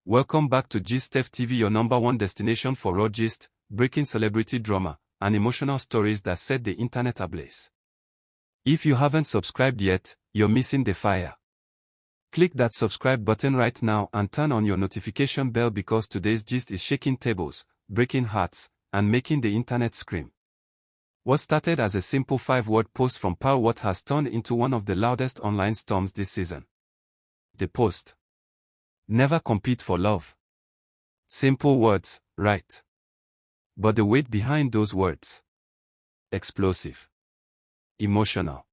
Welcome back to GistF TV, your #1 destination for raw gist, breaking celebrity drama, and emotional stories that set the internet ablaze. If you haven't subscribed yet, you're missing the fire. Click that subscribe button right now and turn on your notification bell because today's gist is shaking tables, breaking hearts, and making the internet scream. What started as a simple 5-word post from Pearl what has turned into one of the loudest online storms this season. The post: never compete for love. Simple words, right? But the weight behind those words: explosive, emotional,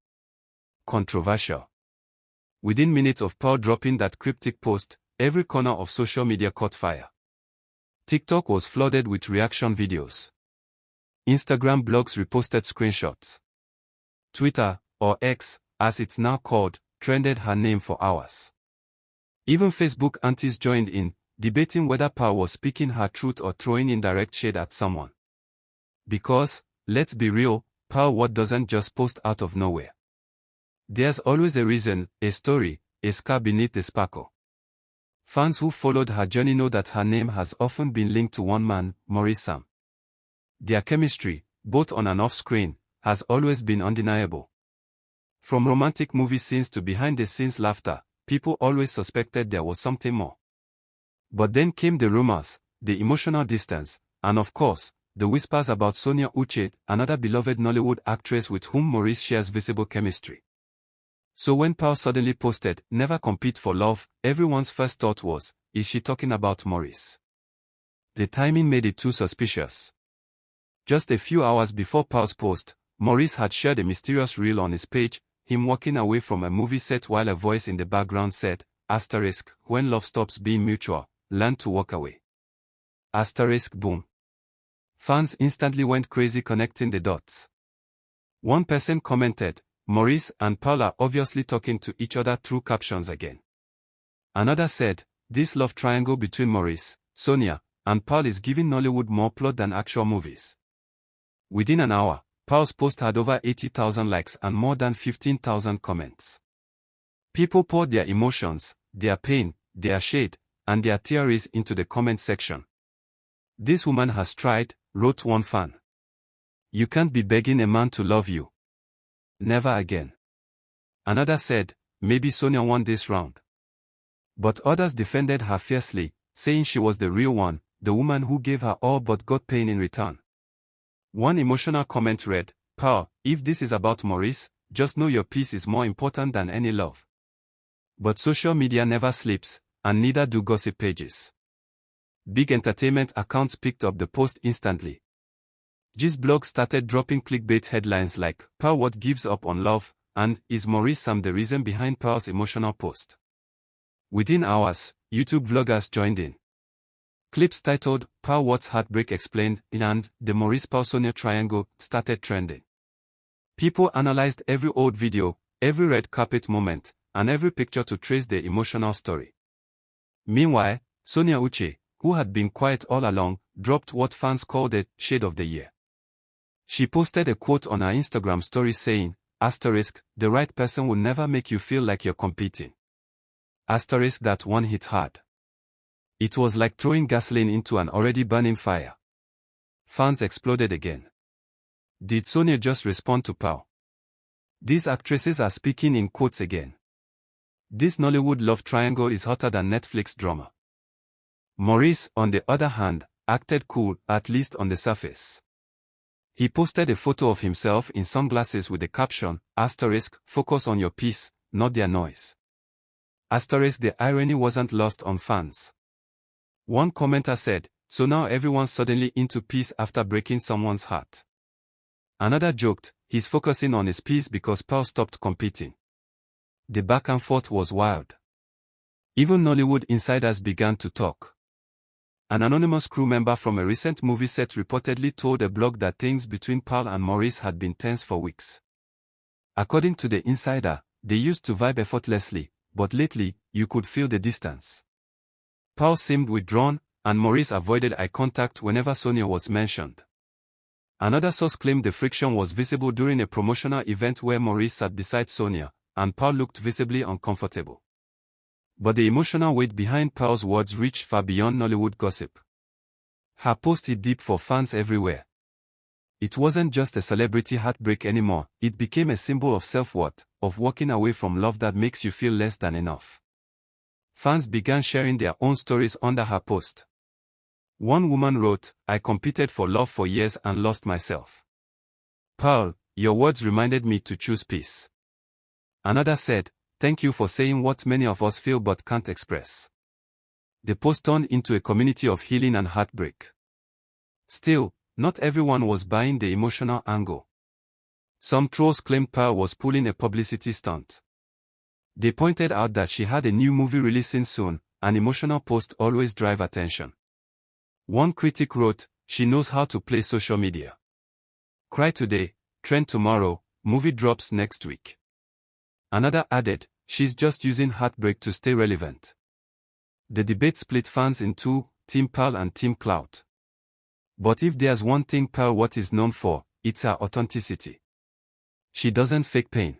controversial. Within minutes of Pearl dropping that cryptic post, every corner of social media caught fire. TikTok was flooded with reaction videos. Instagram blogs reposted screenshots. Twitter, or X, as it's now called, trended her name for hours. Even Facebook aunties joined in, debating whether Pearl was speaking her truth or throwing indirect shade at someone. Because, let's be real, Pearl what doesn't just post out of nowhere. There's always a reason, a story, a scar beneath the sparkle. Fans who followed her journey know that her name has often been linked to one man, Maurice Sam. Their chemistry, both on and off screen, has always been undeniable. From romantic movie scenes to behind-the-scenes laughter, people always suspected there was something more. But then came the rumors, the emotional distance, and of course, the whispers about Sonia Uche, another beloved Nollywood actress with whom Maurice shares visible chemistry. So when Pearl suddenly posted, "Never compete for love," everyone's first thought was, is she talking about Maurice? The timing made it too suspicious. Just a few hours before Pearl's post, Maurice had shared a mysterious reel on his page, him walking away from a movie set while a voice in the background said, "When love stops being mutual, learn to walk away." Boom. Fans instantly went crazy connecting the dots. One person commented, "Maurice and Pearl are obviously talking to each other through captions again." Another said, "This love triangle between Maurice, Sonia, and Pearl is giving Nollywood more plot than actual movies." Within an hour, Pearl's post had over 80,000 likes and more than 15,000 comments. People poured their emotions, their pain, their shade, and their theories into the comment section. "This woman has tried," wrote one fan. "You can't be begging a man to love you. Never again." Another said, "Maybe Sonia won this round." But others defended her fiercely, saying she was the real one, the woman who gave her all but got pain in return. One emotional comment read, "Pearl, if this is about Maurice, just know your peace is more important than any love." But social media never sleeps, and neither do gossip pages. Big entertainment accounts picked up the post instantly. Gist blogs started dropping clickbait headlines like, "Pearl what gives up on love," and "Is Maurice Sam the reason behind Pearl's emotional post?" Within hours, YouTube vloggers joined in. Clips titled, "Pearl What's Heartbreak Explained," and "The Maurice Pearl Sonia Triangle" started trending. People analyzed every old video, every red carpet moment, and every picture to trace the emotional story. Meanwhile, Sonia Uche, who had been quiet all along, dropped what fans called the shade of the year. She posted a quote on her Instagram story saying, "The right person will never make you feel like you're competing." That one hit hard. It was like throwing gasoline into an already burning fire. Fans exploded again. Did Sonia just respond to Pearl? These actresses are speaking in quotes again. This Nollywood love triangle is hotter than Netflix drama. Maurice, on the other hand, acted cool, at least on the surface. He posted a photo of himself in sunglasses with the caption, "Focus on your peace, not their noise." The irony wasn't lost on fans. One commenter said, "So now everyone's suddenly into peace after breaking someone's heart." Another joked, "He's focusing on his peace because Pearl stopped competing." The back and forth was wild. Even Nollywood insiders began to talk. An anonymous crew member from a recent movie set reportedly told a blog that things between Pearl and Maurice had been tense for weeks. According to the insider, they used to vibe effortlessly, but lately, you could feel the distance. Pearl seemed withdrawn, and Maurice avoided eye contact whenever Sonia was mentioned. Another source claimed the friction was visible during a promotional event where Maurice sat beside Sonia, and Pearl looked visibly uncomfortable. But the emotional weight behind Pearl's words reached far beyond Nollywood gossip. Her post hit deep for fans everywhere. It wasn't just a celebrity heartbreak anymore, it became a symbol of self-worth, of walking away from love that makes you feel less than enough. Fans began sharing their own stories under her post. One woman wrote, "I competed for love for years and lost myself. Pearl, your words reminded me to choose peace." Another said, "Thank you for saying what many of us feel but can't express." The post turned into a community of healing and heartbreak. Still, not everyone was buying the emotional angle. Some trolls claimed Pearl was pulling a publicity stunt. They pointed out that she had a new movie releasing soon, and emotional posts always drive attention. One critic wrote, "She knows how to play social media. Cry today, trend tomorrow, movie drops next week." Another added, "She's just using heartbreak to stay relevant." The debate split fans in two, Team Pearl and Team Clout. But if there's one thing Pearl What is known for, it's her authenticity. She doesn't fake pain.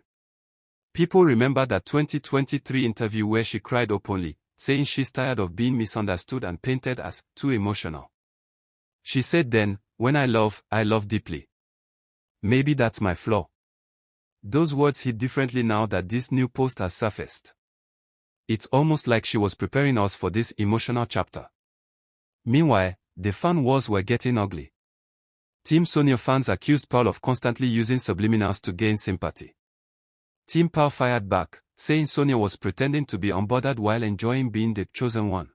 People remember that 2023 interview where she cried openly, saying she's tired of being misunderstood and painted as too emotional. She said then, "When I love deeply. Maybe that's my flaw." Those words hit differently now that this new post has surfaced. It's almost like she was preparing us for this emotional chapter. Meanwhile, the fan wars were getting ugly. Team Sonia fans accused Pearl of constantly using subliminals to gain sympathy. Team Pearl fired back, saying Sonia was pretending to be unbothered while enjoying being the chosen one.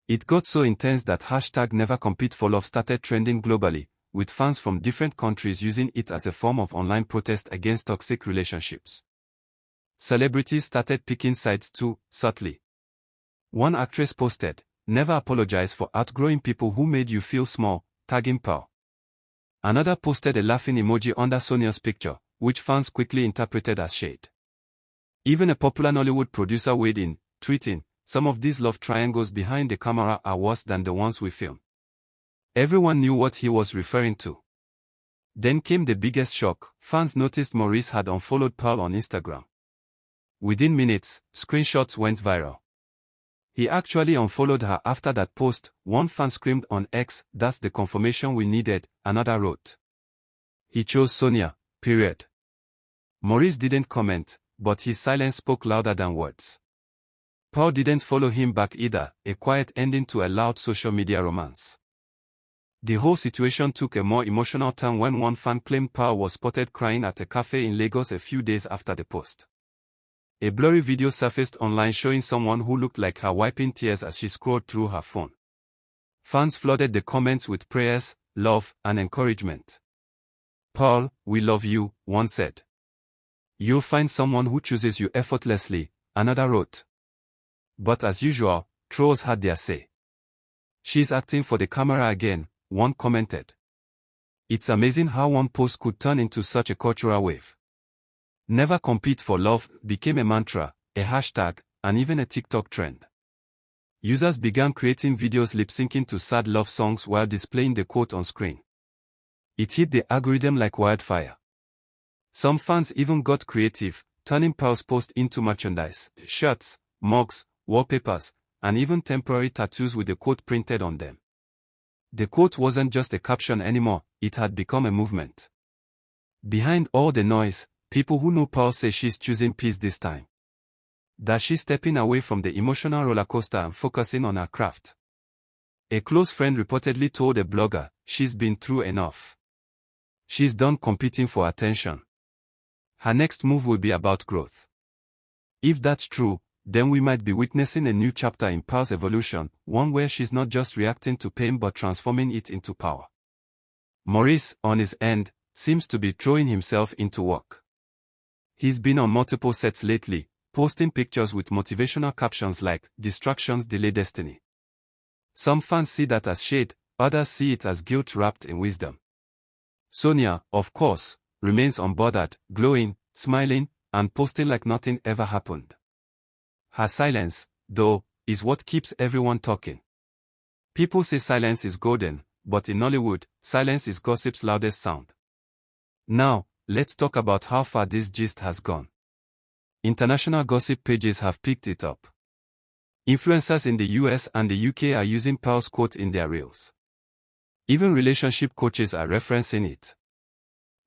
It got so intense that #NeverCompeteForLove started trending globally, with fans from different countries using it as a form of online protest against toxic relationships. Celebrities started picking sides too, subtly. One actress posted, "Never apologize for outgrowing people who made you feel small," tagging Pearl. Another posted a laughing emoji under Sonia's picture, which fans quickly interpreted as shade. Even a popular Nollywood producer weighed in, tweeting, "Some of these love triangles behind the camera are worse than the ones we film." Everyone knew what he was referring to. Then came the biggest shock. Fans noticed Maurice had unfollowed Pearl on Instagram. Within minutes, screenshots went viral. He actually unfollowed her after that post, one fan screamed on X, "That's the confirmation we needed," another wrote. "He chose Sonia, period." Maurice didn't comment, but his silence spoke louder than words. Pearl didn't follow him back either, a quiet ending to a loud social media romance. The whole situation took a more emotional turn when one fan claimed Pearl was spotted crying at a cafe in Lagos a few days after the post. A blurry video surfaced online showing someone who looked like her wiping tears as she scrolled through her phone. Fans flooded the comments with prayers, love, and encouragement. "Pearl, we love you," one said. "You'll find someone who chooses you effortlessly," another wrote. But as usual, trolls had their say. "She's acting for the camera again," one commented. It's amazing how one post could turn into such a cultural wave. "Never compete for love" became a mantra, a hashtag, and even a TikTok trend. Users began creating videos lip-syncing to sad love songs while displaying the quote on screen. It hit the algorithm like wildfire. Some fans even got creative, turning Pearl's post into merchandise, shirts, mugs, wallpapers, and even temporary tattoos with the quote printed on them. The quote wasn't just a caption anymore, it had become a movement. Behind all the noise, people who know Pearl say she's choosing peace this time. That she's stepping away from the emotional rollercoaster and focusing on her craft. A close friend reportedly told a blogger, "She's been through enough. She's done competing for attention. Her next move will be about growth." If that's true, then we might be witnessing a new chapter in Pearl's evolution, one where she's not just reacting to pain but transforming it into power. Maurice, on his end, seems to be throwing himself into work. He's been on multiple sets lately, posting pictures with motivational captions like, "Distractions delay destiny." Some fans see that as shade, others see it as guilt wrapped in wisdom. Sonia, of course, remains unbothered, glowing, smiling, and posting like nothing ever happened. Her silence, though, is what keeps everyone talking. People say silence is golden, but in Nollywood, silence is gossip's loudest sound. Now, let's talk about how far this gist has gone. International gossip pages have picked it up. Influencers in the US and the UK are using Pearl's quote in their reels. Even relationship coaches are referencing it.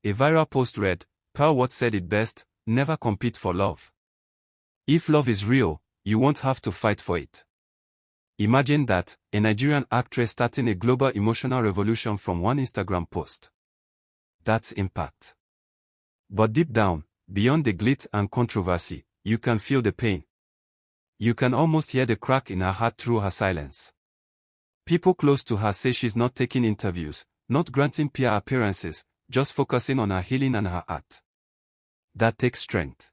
A viral post read, "Pearl Watts said it best, never compete for love. If love is real, you won't have to fight for it." Imagine that, a Nigerian actress starting a global emotional revolution from one Instagram post. That's impact. But deep down, beyond the glitz and controversy, you can feel the pain. You can almost hear the crack in her heart through her silence. People close to her say she's not taking interviews, not granting PR appearances, just focusing on her healing and her art. That takes strength.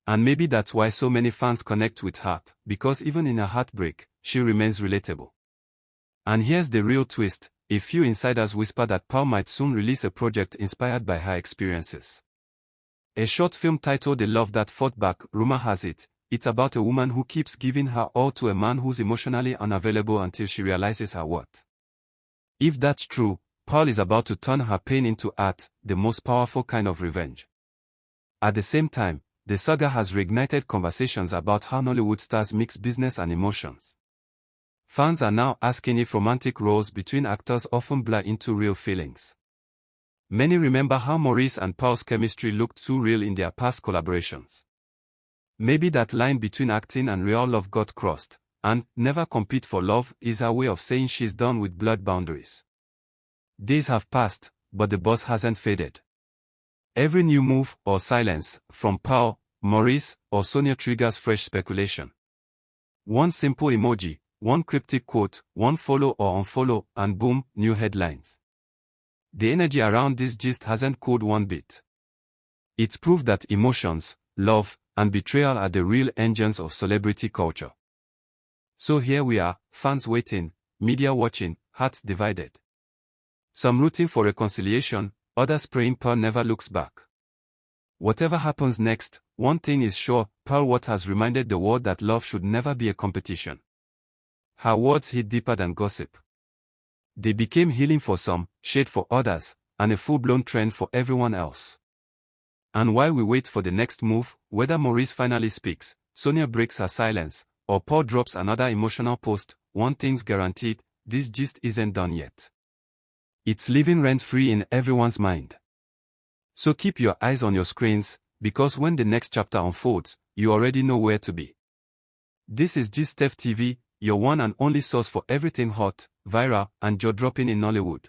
And maybe that's why so many fans connect with her, because even in her heartbreak, she remains relatable. And here's the real twist: a few insiders whisper that Pearl might soon release a project inspired by her experiences. A short film titled "The Love That Fought Back," rumor has it, it's about a woman who keeps giving her all to a man who's emotionally unavailable until she realizes her worth. If that's true, Pearl is about to turn her pain into art, the most powerful kind of revenge. At the same time, the saga has reignited conversations about how Nollywood stars mix business and emotions. Fans are now asking if romantic roles between actors often blur into real feelings. Many remember how Maurice and Pearl's chemistry looked too real in their past collaborations. Maybe that line between acting and real love got crossed, and "never compete for love" is her way of saying she's done with blurred boundaries. Days have passed, but the buzz hasn't faded. Every new move or silence from Pearl, Maurice, or Sonia triggers fresh speculation. One simple emoji, one cryptic quote, one follow or unfollow, and boom, new headlines. The energy around this gist hasn't cooled one bit. It's proof that emotions, love, and betrayal are the real engines of celebrity culture. So here we are, fans waiting, media watching, hearts divided. Some rooting for reconciliation, others praying Pearl never looks back. Whatever happens next, one thing is sure: Pearl Watts has reminded the world that love should never be a competition. Her words hit deeper than gossip. They became healing for some, shade for others, and a full-blown trend for everyone else. And while we wait for the next move, whether Maurice finally speaks, Sonia breaks her silence, or Pearl drops another emotional post, one thing's guaranteed: this gist isn't done yet. It's living rent-free in everyone's mind. So keep your eyes on your screens, because when the next chapter unfolds, you already know where to be. This is GistF TV, your one and only source for everything hot, viral, and jaw-dropping in Nollywood.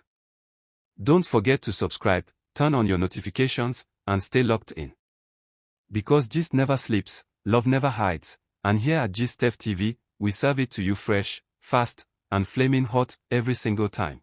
Don't forget to subscribe, turn on your notifications, and stay locked in. Because gist never sleeps, love never hides, and here at GistF TV, we serve it to you fresh, fast, and flaming hot every single time.